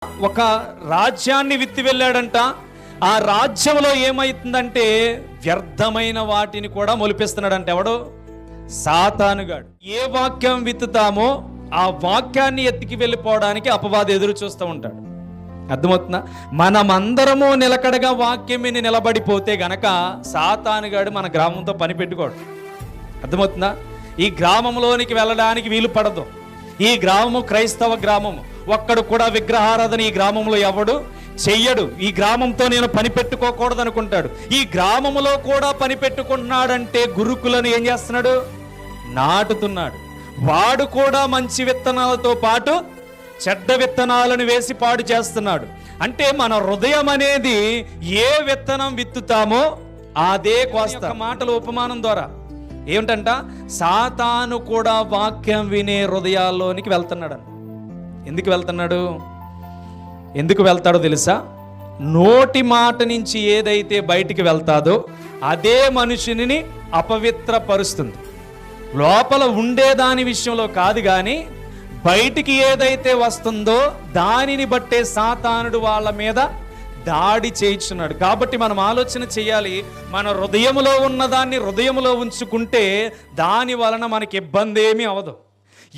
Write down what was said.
ఒక రాజ్యాన్ని విత్తి వెళ్ళాడంట. ఆ రాజ్యంలో ఏమైతుందంటే వ్యర్థమైన వాటిని కూడా మొలిపిస్తున్నాడంట. ఎవడు? సాతానుగాడు. ఏ వాక్యం విత్తుతామో ఆ వాక్యాన్ని ఎత్తికి వెళ్ళిపోవడానికి అపవాది ఎదురు చూస్తూ ఉంటాడు. అర్థమవుతుందా? మనమందరము నిలకడగా వాక్యం మీద నిలబడిపోతే గనక సాతానుగాడు మన గ్రామంతో పని పెట్టుకోడు. అర్థమవుతుందా? ఈ గ్రామంలోనికి వెళ్ళడానికి వీలు పడదు. ఈ గ్రామము క్రైస్తవ గ్రామము. ఒక్కడు కూడా విగ్రహారాధన ఈ గ్రామంలో ఎవడు చెయ్యడు. ఈ గ్రామంతో నేను పని పెట్టుకోకూడదు అనుకుంటాడు. ఈ గ్రామములో కూడా పని పెట్టుకుంటున్నాడంటే గురుకులను ఏం చేస్తున్నాడు? నాటుతున్నాడు. వాడు కూడా మంచి విత్తనాలతో పాటు చెడ్డ విత్తనాలను వేసి పాడు చేస్తున్నాడు. అంటే మన హృదయం అనేది ఏ విత్తనం విత్తుతామో అదే కోస్తా. మాటలు ఉపమానం ద్వారా ఏమిటంట? సాతాను కూడా వాక్యం వినే హృదయాల్లోనికి వెళ్తున్నాడు. ఎందుకు వెళ్తున్నాడు? ఎందుకు వెళ్తాడో తెలుసా? నోటి మాట నుంచి ఏదైతే బయటికి వెళ్తాదో అదే మనుషుని అపవిత్రపరుస్తుంది. లోపల ఉండేదాని విషయంలో కాదు, కానీ బయటికి ఏదైతే వస్తుందో దానిని బట్టే సాతానుడు వాళ్ళ మీద దాడి చేయించున్నాడు. కాబట్టి మనం ఆలోచన చేయాలి. మన హృదయములో ఉన్నదాన్ని హృదయములో ఉంచుకుంటే దాని వలన మనకి ఇబ్బంది ఏమీ అవదు.